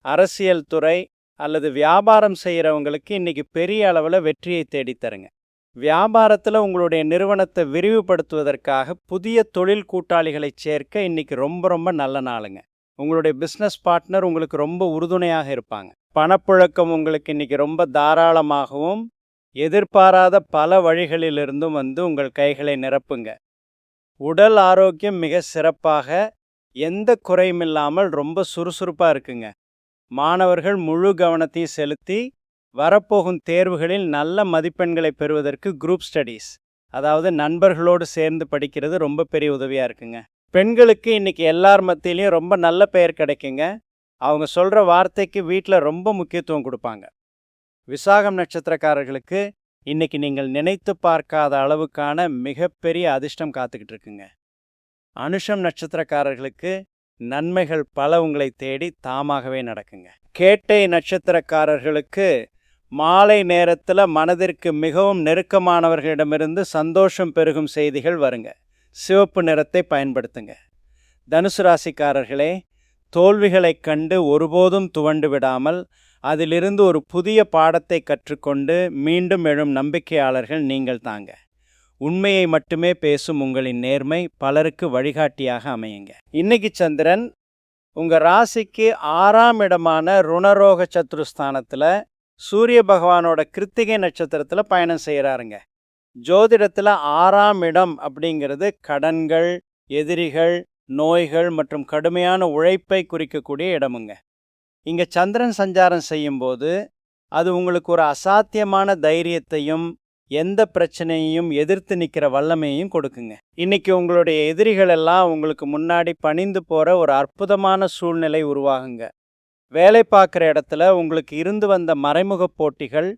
Speaker 1: அரசியல் துறை அல்லது வியாபாரம் செய்கிறவங்களுக்கு இன்னைக்கு பெரிய அளவில் வெற்றியை தேடித்தருங்க. வியாபாரத்தில் உங்களுடைய நிறுவனத்தை விரிவுபடுத்துவதற்காக புதிய தொழில் கூட்டாளிகளை சேர்க்க இன்னைக்கு ரொம்ப ரொம்ப நல்ல நாளுங்க. உங்களுடைய பிஸ்னஸ் பார்ட்னர் உங்களுக்கு ரொம்ப உறுதுணையாக இருப்பாங்க. பணப்புழக்கம் உங்களுக்கு இன்னைக்கு ரொம்ப தாராளமாகவும் எதிர்பாராத பல வழிகளிலிருந்தும் வந்து உங்கள் கைகளை நிரப்புங்க. உடல் ஆரோக்கியம் மிக சிறப்பாக, எந்த குறையும் இல்லாமல் ரொம்ப சுறுசுறுப்பாக இருக்குங்க. மாணவர்கள் முழு கவனத்தையும் செலுத்தி வரப்போகும் தேர்வுகளில் நல்ல மதிப்பெண்களை பெறுவதற்கு குரூப் ஸ்டடீஸ், அதாவது நண்பர்களோடு சேர்ந்து படிக்கிறது ரொம்ப பெரிய உதவியாக இருக்குங்க. பெண்களுக்கு இன்னைக்கு எல்லார் மத்தியிலையும் ரொம்ப நல்ல பெயர் கிடைக்குங்க. அவங்க சொல்கிற வார்த்தைக்கு வீட்டில் ரொம்ப முக்கியத்துவம் கொடுப்பாங்க. விசாகம் நட்சத்திரக்காரர்களுக்கு இன்னைக்கு நீங்கள் நினைத்து பார்க்காத அளவுக்கான மிகப்பெரிய அதிர்ஷ்டம் காத்துக்கிட்டு இருக்குங்க. அனுஷம் நட்சத்திரக்காரர்களுக்கு நன்மைகள் பல உங்களை தேடி தாமாகவே நடக்குங்க. கேட்டை நட்சத்திரக்காரர்களுக்கு மாலை நேரத்தில் மனதிற்கு மிகவும் நெருக்கமானவர்களிடமிருந்து சந்தோஷம் பெருகும் செய்திகள் வருங்க. சிவப்பு நிறத்தை பயன்படுத்துங்க. தனுசு ராசிக்காரர்களே, தோல்விகளைக் கண்டு ஒருபோதும் துவண்டு விடாமல் அதிலிருந்து ஒரு புதிய பாடத்தை கற்றுக்கொண்டு மீண்டும் எழும் நம்பிக்கையாளர்கள் நீங்கள் தாங்க. உண்மையை மட்டுமே பேசும் உங்களின் நேர்மை பலருக்கு வழிகாட்டியாக அமையுங்க. இன்னைக்கு சந்திரன் உங்கள் ராசிக்கு 6ஆம் இடமான ருணரோக சத்ருஸ்தானத்தில் சூரிய பகவானோட கிருத்திகை நட்சத்திரத்தில் பயணம் செய்கிறாருங்க. ஜோதிடத்தில் 6ஆம் இடம் அப்படிங்கிறது கடன்கள், எதிரிகள், நோய்கள் மற்றும் கடுமையான உழைப்பை குறிக்கக்கூடிய இடமுங்க. இங்கே சந்திரன் சஞ்சாரம் செய்யும்போது அது உங்களுக்கு ஒரு அசாத்தியமான தைரியத்தையும் எந்த பிரச்சனையையும் எதிர்த்து நிற்கிற வல்லமையையும் கொடுக்குங்க. இன்னைக்கு உங்களுடைய எதிரிகள் எல்லாம் உங்களுக்கு முன்னாடி பணிந்து போகிற ஒரு அற்புதமான சூழ்நிலை உருவாகுங்க. வேலை பார்க்குற இடத்துல உங்களுக்கு இருந்து வந்த மறைமுக போட்டிகள்,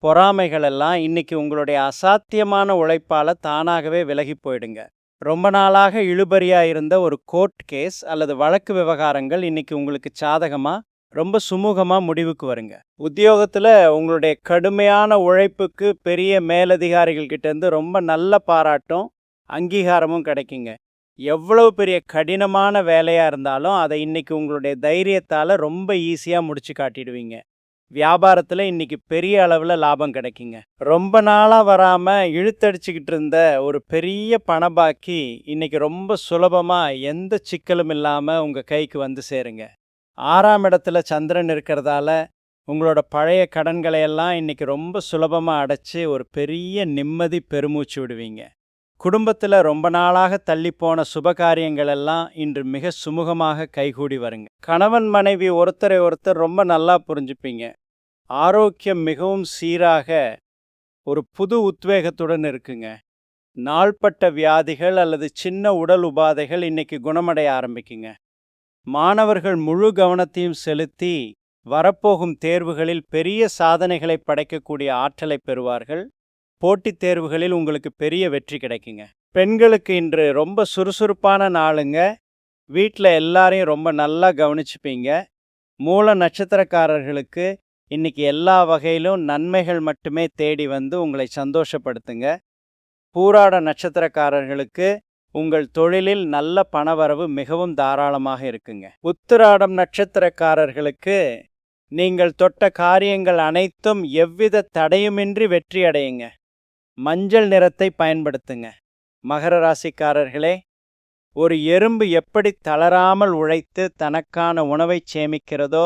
Speaker 1: பொறாமைகள் எல்லாம் இன்னைக்கு உங்களுடைய அசாத்தியமான உழைப்பால் தானாகவே விலகி போயிடுங்க. ரொம்ப நாளாக இழுபறியாக இருந்த ஒரு கோர்ட் கேஸ் அல்லது வழக்கு விவகாரங்கள் இன்னைக்கு உங்களுக்கு சாதகமாக ரொம்ப சுமூகமாக முடிவுக்கு வருங்க. உத்தியோகத்தில் உங்களுடைய கடுமையான உழைப்புக்கு பெரிய மேலதிகாரிகள் கிட்டேருந்து ரொம்ப நல்ல பாராட்டும் அங்கீகாரமும் கிடைக்குங்க. எவ்வளவு பெரிய கடினமான வேலையாக இருந்தாலும் அதை இன்னைக்கு உங்களுடைய தைரியத்தால் ரொம்ப ஈஸியாக முடிச்சு காட்டிடுவீங்க. வியாபாரத்துல இன்னைக்கு பெரிய அளவுல லாபம் கிடைக்குங்க. ரொம்ப நாளா வராம இழுத்தடிச்சுக்கிட்டு இருந்த ஒரு பெரிய பண பாக்கி இன்னைக்கு ரொம்ப சுலபமா எந்த சிக்கலும் இல்லாம உங்க கைக்கு வந்து சேருங்க. 6ஆம் இடத்துல சந்திரன் இருக்கிறதால உங்களோட பழைய கடன்களை எல்லாம் இன்னைக்கு ரொம்ப சுலபமா அடைச்சு ஒரு பெரிய நிம்மதி பெருமூச்சு விடுவீங்க. குடும்பத்துல ரொம்ப நாளாக தள்ளிப்போன சுபகாரியங்கள் எல்லாம் இன்று மிக சுமூகமாக கைகூடி வருங்க. கணவன் மனைவி ஒருத்தரை ஒருத்தர் ரொம்ப நல்லா புரிஞ்சுப்பீங்க. ஆரோக்கியம் மிகவும் சீராக ஒரு புது உத்வேகத்துடன் இருக்குங்க. நாள்பட்ட வியாதிகள் அல்லது சின்ன உடல் உபாதைகள் இன்னைக்கு குணமடைய ஆரம்பிக்குங்க. மாணவர்கள் முழு கவனத்தையும் செலுத்தி வரப்போகும் தேர்வுகளில் பெரிய சாதனைகளை படைக்கக்கூடிய ஆற்றலை பெறுவார்கள். போட்டித் தேர்வுகளில் உங்களுக்கு பெரிய வெற்றி கிடைக்குங்க. பெண்களுக்கு இன்று ரொம்ப சுறுசுறுப்பான நாளுங்க. வீட்டில் எல்லாரையும் ரொம்ப நல்லா கவனிச்சுப்பீங்க. மூல நட்சத்திரக்காரர்களுக்கு இன்னைக்கு எல்லா வகையிலும் நன்மைகள் மட்டுமே தேடி வந்து உங்களை சந்தோஷப்படுத்துங்க. பூராட நட்சத்திரக்காரர்களுக்கு உங்கள் தொழிலில் நல்ல பணவரவு மிகவும் தாராளமாக இருக்குங்க. உத்திராடம் நட்சத்திரக்காரர்களுக்கு நீங்கள் தொட்ட காரியங்கள் அனைத்தும் எவ்வித தடையுமின்றி வெற்றி அடையுங்க. மஞ்சள் நிறத்தை பயன்படுத்துங்க. மகர ராசிக்காரர்களே, ஒரு எறும்பு எப்படி தளராமல் உழைத்து தனக்கான உணவை சேமிக்கிறதோ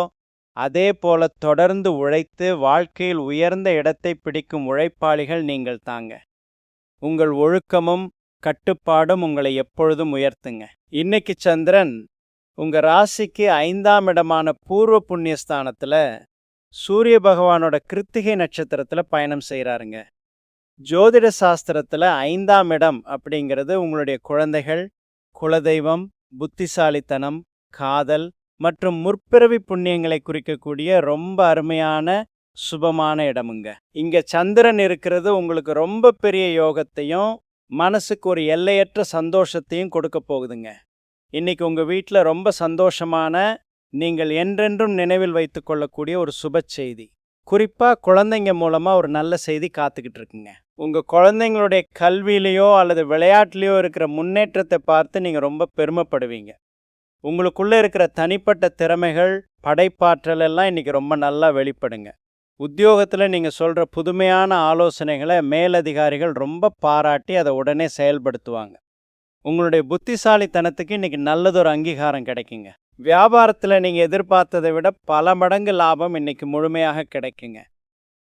Speaker 1: அதே போல தொடர்ந்து உழைத்து வாழ்க்கையில் உயர்ந்த இடத்தை பிடிக்கும் உழைப்பாளிகள் நீங்கள் தாங்க. உங்கள் ஒழுக்கமும் கட்டுப்பாடும் உங்களை எப்பொழுதும் உயர்த்துங்க. இன்னைக்கு சந்திரன் உங்க ராசிக்கு 5ஆம் இடமான பூர்வ புண்ணியஸ்தானத்துல சூரிய பகவானோட கிருத்திகை நட்சத்திரத்துல பயணம் செய்கிறாருங்க. ஜோதிட சாஸ்திரத்துல 5ஆம் இடம் அப்படிங்கிறது உங்களுடைய குழந்தைகள், குலதெய்வம், புத்திசாலித்தனம், காதல் மற்றும் முற்பிறவி புண்ணியங்களை குறிக்கக்கூடிய ரொம்ப அருமையான சுபமான இடமுங்க. இங்க சந்திரன் இருக்கிறது உங்களுக்கு ரொம்ப பெரிய யோகத்தையும் மனசுக்கு ஒரு எல்லையற்ற சந்தோஷத்தையும் கொடுக்க போகுதுங்க. இன்னைக்கு உங்க வீட்டில் ரொம்ப சந்தோஷமான, நீங்கள் என்றென்றும் நினைவில் வைத்து கொள்ளக்கூடிய ஒரு சுப செய்தி. குறிப்பா குழந்தைங்க மூலமா ஒரு நல்ல செய்தி காத்துக்கிட்டு இருக்குங்க. உங்க குழந்தைங்களுடைய கல்வியிலையோ அல்லது விளையாட்டுலையோ இருக்கிற முன்னேற்றத்தை பார்த்து நீங்க ரொம்ப பெருமைப்படுவீங்க. உங்களுக்குள்ள இருக்கிற தனிப்பட்ட திறமைகள், படைப்பாற்றல் எல்லாம் இன்னைக்கு ரொம்ப நல்லா வெளிப்படுங்க. உத்தியோகத்துல நீங்க சொல்ற புதுமையான ஆலோசனைகளை மேலதிகாரிகள் ரொம்ப பாராட்டி அதை உடனே செயல்படுத்துவாங்க. உங்களுடைய புத்திசாலித்தனத்துக்கு இன்னைக்கு நல்லதொரு அங்கீகாரம் கிடைக்குங்க. வியாபாரத்துல நீங்க எதிர்பார்த்ததை விட பல மடங்கு லாபம் இன்னைக்கு முழுமையாக கிடைக்குங்க.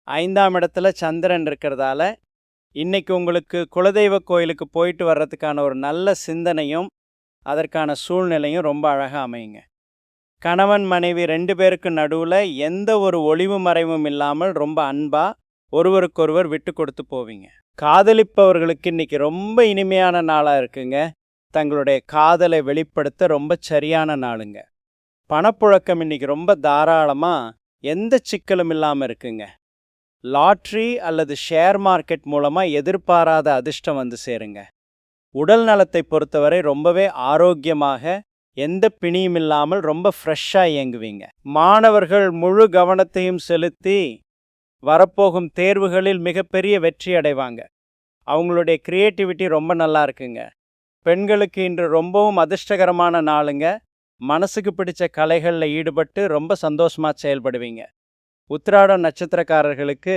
Speaker 1: 5ஆம் இடத்துல சந்திரன் இருக்கிறதால இன்னைக்கு உங்களுக்கு குலதெய்வ கோயிலுக்கு போயிட்டு வர்றதுக்கான ஒரு நல்ல சிந்தனையும் அதற்கான சூழ்நிலையும் ரொம்ப அழகாக அமையுங்க. கணவன் மனைவி 2 பேருக்கு நடுவில் எந்த ஒரு ஒளிவு மறைவும் இல்லாமல் ரொம்ப அன்பா ஒருவருக்கொருவர் விட்டு கொடுத்து போவீங்க. காதலிப்பவர்களுக்கு இன்னைக்கு ரொம்ப இனிமையான நாளாக இருக்குங்க. தங்களுடைய காதலை வெளிப்படுத்த ரொம்ப சரியான நாளுங்க. பணப்புழக்கம் இன்னைக்கு ரொம்ப தாராளமாக எந்த சிக்கலும் இல்லாமல் இருக்குங்க. லாட்ரி அல்லது ஷேர் மார்க்கெட் மூலமாக எதிர்பாராத அதிர்ஷ்டம் வந்து சேருங்க. உடல் நலத்தை பொறுத்தவரை ரொம்பவே ஆரோக்கியமாக, எந்த பிணியும் இல்லாமல் ரொம்ப ஃப்ரெஷ்ஷாக இயங்குவீங்க. மாணவர்கள் முழு கவனத்தையும் செலுத்தி வரப்போகும் தேர்வுகளில் மிகப்பெரிய வெற்றி அடைவாங்க. அவங்களுடைய கிரியேட்டிவிட்டி ரொம்ப நல்லா இருக்குங்க. பெண்களுக்கு இன்று ரொம்பவும் அதிர்ஷ்டகரமான நாளுங்க. மனசுக்கு பிடிச்ச கலைகளில் ஈடுபட்டு ரொம்ப சந்தோஷமாக செயல்படுவீங்க. உத்திராடம் நட்சத்திரக்காரர்களுக்கு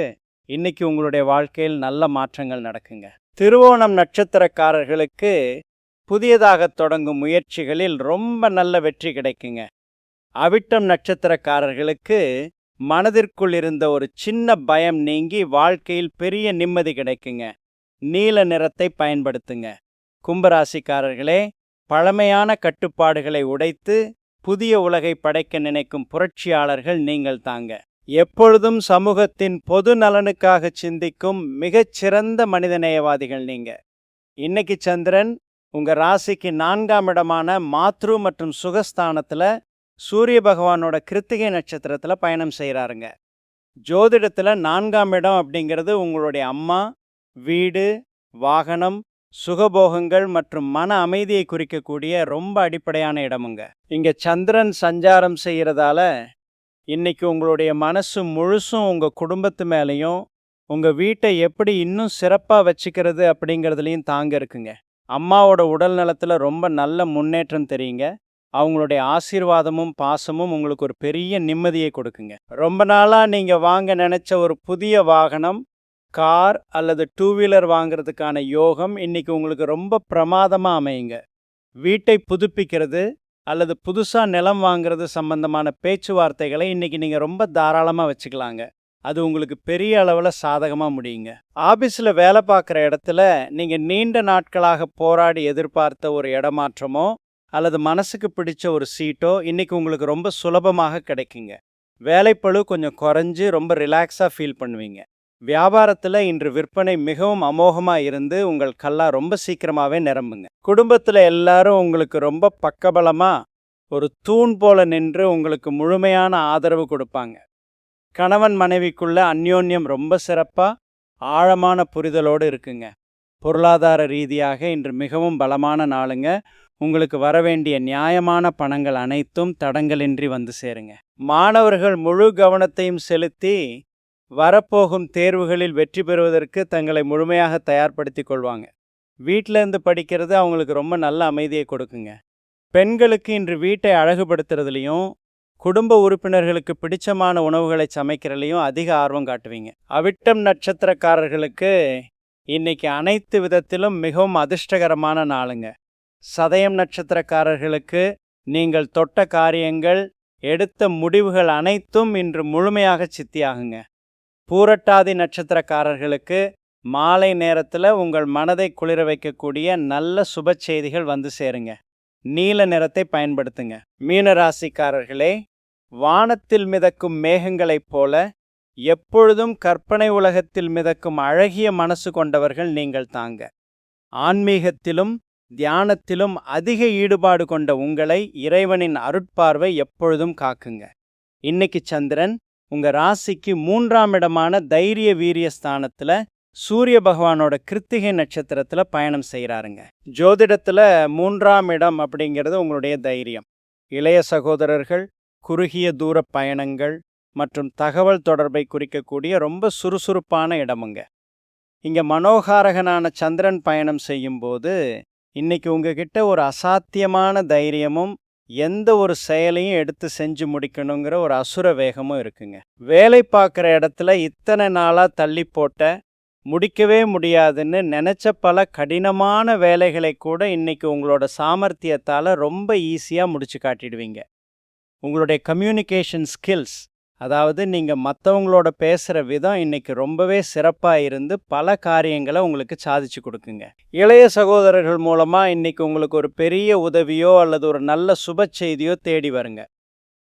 Speaker 1: இன்னைக்கு உங்களுடைய வாழ்க்கையில் நல்ல மாற்றங்கள் நடக்குங்க. திருவோணம் நட்சத்திரக்காரர்களுக்கு புதியதாக தொடங்கும் முயற்சிகளில் ரொம்ப நல்ல வெற்றி கிடைக்குங்க. அவிட்டம் நட்சத்திரக்காரர்களுக்கு மனதிற்குள் இருந்த ஒரு சின்ன பயம் நீங்கி வாழ்க்கையில் பெரிய நிம்மதி கிடைக்குங்க. நீல நிறத்தை பயன்படுத்துங்க. கும்பராசிக்காரர்களே, பழமையான கட்டுப்பாடுகளை உடைத்து புதிய உலகை படைக்க நினைக்கும் புரட்சியாளர்கள் நீங்கள் தாங்க. எப்பொழுதும் சமூகத்தின் பொது நலனுக்காக சிந்திக்கும் மிகச்சிறந்த மனிதநேயவாதிகள் நீங்க. இன்னைக்கு சந்திரன் உங்க ராசிக்கு 4ஆம் இடமான மாத்ரு மற்றும் சுகஸ்தானத்துல சூரிய பகவானோட கிருத்திகை நட்சத்திரத்துல பயணம் செய்கிறாருங்க. ஜோதிடத்துல 4ஆம் இடம் அப்படிங்கிறது உங்களுடைய அம்மா, வீடு, வாகனம், சுகபோகங்கள் மற்றும் மன அமைதியை குறிக்கக்கூடிய ரொம்ப அடிப்படையான இடமுங்க. இங்க சந்திரன் சஞ்சாரம் செய்கிறதால இன்னைக்கு உங்களுடைய மனசு முழுசும் உங்க குடும்பத்து மேலேயும் உங்க வீட்டை எப்படி இன்னும் சிறப்பா வச்சுக்கிறது அப்படிங்கிறதுலையும் தாங்க இருக்குங்க. அம்மாவோட உடல் நலத்துல ரொம்ப நல்ல முன்னேற்றம் தெரியுங்க. அவங்களுடைய ஆசீர்வாதமும் பாசமும் உங்களுக்கு ஒரு பெரிய நிம்மதியை கொடுக்குங்க. ரொம்ப நாளா நீங்க வாங்க நினைச்ச ஒரு புதிய வாகனம், கார் அல்லது டூ வீலர் வாங்குறதுக்கான யோகம் இன்னைக்கு உங்களுக்கு ரொம்ப பிரமாதமா அமையுங்க. வீட்டை புதுப்பிக்கிறது அல்லது புதுசா நிலம் வாங்குறது சம்பந்தமான பேச்சுவார்த்தைகளை இன்னைக்கு நீங்க ரொம்ப தாராளமா வச்சுக்கலாங்க. அது உங்களுக்கு பெரிய அளவுல சாதகமா முடியுங்க. ஆபீஸ்ல வேலை பார்க்குற இடத்துல நீங்க நீண்ட நாட்களாக போராடி எதிர்பார்த்த ஒரு இடமாற்றமோ அல்லது மனசுக்கு பிடிச்ச ஒரு சீட்டோ இன்னைக்கு உங்களுக்கு ரொம்ப சுலபமாக கிடைக்குங்க. வேலைப்பளு கொஞ்சம் குறைஞ்சு ரொம்ப ரிலாக்ஸா ஃபீல் பண்ணுவீங்க. வியாபாரத்துல இன்று விற்பனை மிகவும் அமோகமா இருந்து உங்கள் கல்லா ரொம்ப சீக்கிரமாவே நிரம்புங்க. குடும்பத்துல எல்லாரும் உங்களுக்கு ரொம்ப பக்கபலமா ஒரு தூண் போல நின்று உங்களுக்கு முழுமையான ஆதரவு கொடுப்பாங்க. கணவன் மனைவிக்குள்ள அந்யோன்யம் ரொம்ப சிறப்பா ஆழமான புரிதலோடு இருக்குங்க. பொருளாதார ரீதியாக இன்று மிகவும் பலமான நாளுங்க. உங்களுக்கு வரவேண்டிய நியாயமான பணங்கள் அனைத்தும் தடங்கலின்றி வந்து சேருங்க. மாணவர்கள் முழு கவனத்தையும் செலுத்தி வரப்போகும் தேர்வுகளில் வெற்றி பெறுவதற்கு தங்களை முழுமையாக தயார்படுத்திக் கொள்வாங்க. வீட்டில இருந்து படிக்கிறது அவங்களுக்கு ரொம்ப நல்ல அமைதியை கொடுக்குங்க. பெண்களுக்கு இன்று வீட்டை அழகுபடுத்துறதுலையும் குடும்ப உறுப்பினர்களுக்கு பிடிச்சமான உணவுகளை சமைக்கிறதுலையும் அதிக ஆர்வம் காட்டுவீங்க. அவிட்டம் நட்சத்திரக்காரர்களுக்கு இன்னைக்கு அனைத்து விதத்திலும் மிகவும் அதிர்ஷ்டகரமான நாளுங்க. சதயம் நட்சத்திரக்காரர்களுக்கு நீங்கள் தொட்ட காரியங்கள், எடுத்த முடிவுகள் அனைத்தும் இன்று முழுமையாக சித்தியாகுங்க. பூரட்டாதி நட்சத்திரக்காரர்களுக்கு மாலை நேரத்தில் உங்கள் மனதை குளிர வைக்கக்கூடிய நல்ல சுப செய்திகள் வந்து சேருங்க. நீல நிறத்தை பயன்படுத்துங்க. மீனராசிக்காரர்களே, வானத்தில் மிதக்கும் மேகங்களைப் போல எப்பொழுதும் கற்பனை உலகத்தில் மிதக்கும் அழகிய மனசு கொண்டவர்கள் நீங்கள் தாங்க. ஆன்மீகத்திலும் தியானத்திலும் அதிக ஈடுபாடு கொண்ட உங்களை இறைவனின் அருட்பார்வை எப்பொழுதும் காக்குங்க. இன்னைக்கு சந்திரன் உங்க ராசிக்கு 3ஆம் இடமான தைரிய வீரிய ஸ்தானத்துல சூரிய பகவானோட கிருத்திகை நட்சத்திரத்துல பயணம் செய்கிறாருங்க. ஜோதிடத்துல 3ஆம் இடம் அப்படிங்கிறது உங்களுடைய தைரியம், இளைய சகோதரர்கள், குறுகிய தூர பயணங்கள் மற்றும் தகவல் தொடர்பை குறிக்கக்கூடிய ரொம்ப சுறுசுறுப்பான இடமுங்க. இங்க மனோகாரகனான சந்திரன் பயணம் செய்யும்போது இன்னைக்கு உங்ககிட்ட ஒரு அசாத்தியமான தைரியமும் எந்த ஒரு செயலையும் எடுத்து செஞ்சு முடிக்கணுங்கிற ஒரு அசுர வேகமும் இருக்குங்க. வேலை பார்க்குற இடத்துல இத்தனை நாளா தள்ளி போட்ட, முடிக்கவே முடியாதுன்னு நினைச்ச பல கடினமான வேலைகளை கூட இன்னைக்கு உங்களோட சாமர்த்தியத்தால ரொம்ப ஈஸியா முடிச்சு காட்டிடுவீங்க. உங்களுடைய கம்யூனிகேஷன் ஸ்கில்ஸ், அதாவது நீங்க மற்றவங்களோட பேசுற விதம் இன்னைக்கு ரொம்பவே சிறப்பா இருந்து பல காரியங்களை உங்களுக்கு சாதிச்சு கொடுக்குங்க. இளைய சகோதரர்கள் மூலமா இன்னைக்கு உங்களுக்கு ஒரு பெரிய உதவியோ அல்லது ஒரு நல்ல சுப செய்தியோ தேடி வருங்க.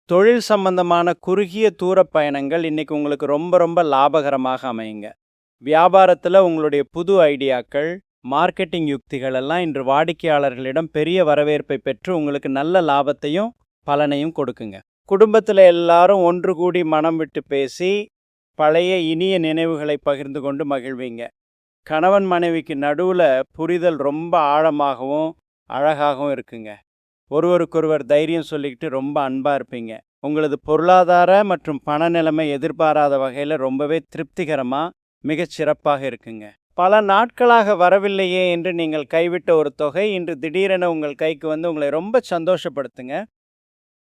Speaker 1: தொழில் சம்பந்தமான குறுகிய தூர பயணங்கள் இன்னைக்கு உங்களுக்கு ரொம்ப ரொம்ப லாபகரமாக அமையுங்க. வியாபாரத்துல உங்களுடைய புது ஐடியாக்கள், மார்க்கெட்டிங் யுக்திகள் எல்லாம் இன்று வாடிக்கையாளர்களிடம் பெரிய வரவேற்பை பெற்று உங்களுக்கு நல்ல லாபத்தையும் பலனையும் கொடுக்குங்க. குடும்பத்தில் எல்லாரும் ஒன்று கூடி மனம் விட்டு பேசி பழைய இனிய நினைவுகளை பகிர்ந்து கொண்டு மகிழ்வீங்க. கணவன் மனைவிக்கு நடுவில் புரிதல் ரொம்ப ஆழமாகவும் அழகாகவும் இருக்குங்க. ஒருவருக்கொருவர் தைரியம் சொல்லிக்கிட்டு ரொம்ப அன்பாக இருப்பீங்க. உங்களது பொருளாதார மற்றும் பண நிலைமை எதிர்பாராத வகையில் ரொம்பவே திருப்திகரமாக மிகச்சிறப்பாக இருக்குங்க. பல நாட்களாக வரவில்லையே என்று நீங்கள் கைவிட்ட ஒரு தொகை இன்று திடீரென உங்கள் கைக்கு வந்து உங்களை ரொம்ப சந்தோஷப்படுத்துங்க.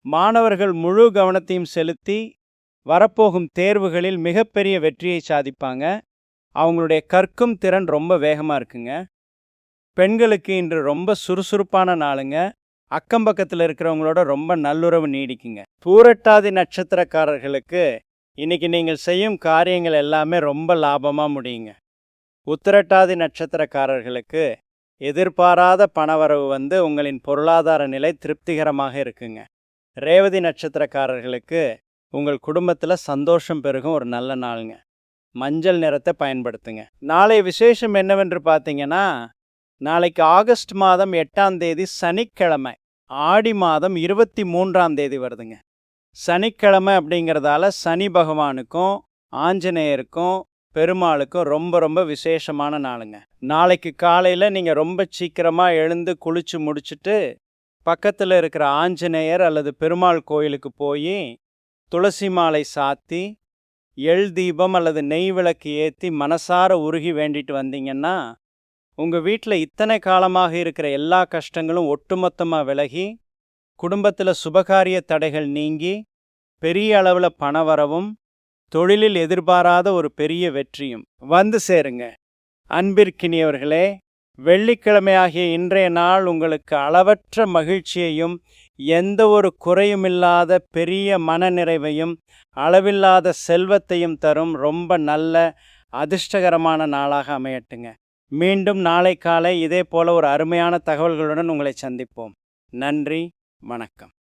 Speaker 1: மாணவர்கள் முழு கவனத்தையும் செலுத்தி வரப்போகும் தேர்வுகளில் மிகப்பெரிய வெற்றியை சாதிப்பாங்க. அவங்களுடைய கற்கும் திறன் ரொம்ப வேகமாக இருக்குங்க. பெண்களுக்கு இன்று ரொம்ப சுறுசுறுப்பான நாளுங்க. அக்கம் பக்கத்தில் இருக்கிறவங்களோட ரொம்ப நல்லுறவு நீடிக்குங்க. பூரட்டாதி நட்சத்திரக்காரர்களுக்கு இன்னைக்கு நீங்கள் செய்யும் காரியங்கள் எல்லாமே ரொம்ப லாபமாக முடியுங்க. உத்திரட்டாதி நட்சத்திரக்காரர்களுக்கு எதிர்பாராத பணவரவு வந்து உங்களின் பொருளாதார நிலை திருப்திகரமாக இருக்குங்க. ரேவதி நட்சத்திரக்காரர்களுக்கு உங்கள் குடும்பத்தில் சந்தோஷம் பெருகும் ஒரு நல்ல நாளுங்க. மஞ்சள் நிறத்தை பயன்படுத்துங்க. நாளை விசேஷம் என்னவென்று பார்த்தீங்கன்னா, நாளைக்கு ஆகஸ்ட் மாதம் 8ஆம் தேதி சனிக்கிழமை, ஆடி மாதம் 23ஆம் தேதி வருதுங்க. சனிக்கிழமை அப்படிங்கிறதால சனி பகவானுக்கும் ஆஞ்சநேயருக்கும் பெருமாளுக்கும் ரொம்ப ரொம்ப விசேஷமான நாளுங்க. நாளைக்கு காலையில் நீங்கள் ரொம்ப சீக்கிரமாக எழுந்து குளிச்சு முடிச்சுட்டு பக்கத்தில் இருக்கிற ஆஞ்சநேயர் அல்லது பெருமாள் கோயிலுக்கு போய் துளசி மாலை சாத்தி எள் தீபம் அல்லது நெய் விளக்கு ஏற்றி மனசார உருகி வேண்டிட்டு வந்தீங்கன்னா உங்கள் வீட்டில் இத்தனை காலமாக இருக்கிற எல்லா கஷ்டங்களும் ஒட்டுமொத்தமாக விலகி குடும்பத்தில் சுபகாரிய தடைகள் நீங்கி பெரிய அளவில் பணவரவும் தொழிலில் எதிர்பாராத ஒரு பெரிய வெற்றியும் வந்து சேருங்க. அன்பிற்கினியவர்களே, வெள்ளிக்கிழமையாகிய இன்றைய நாள் உங்களுக்கு அளவற்ற மகிழ்ச்சியையும் எந்த ஒரு குறையுமில்லாத பெரிய மனநிறைவையும் அளவில்லாத செல்வத்தையும் தரும் ரொம்ப நல்ல அதிர்ஷ்டகரமான நாளாக அமையட்டுங்க. மீண்டும் நாளை காலை இதே போல ஒரு அருமையான தகவல்களுடன் உங்களை சந்திப்போம். நன்றி, வணக்கம்.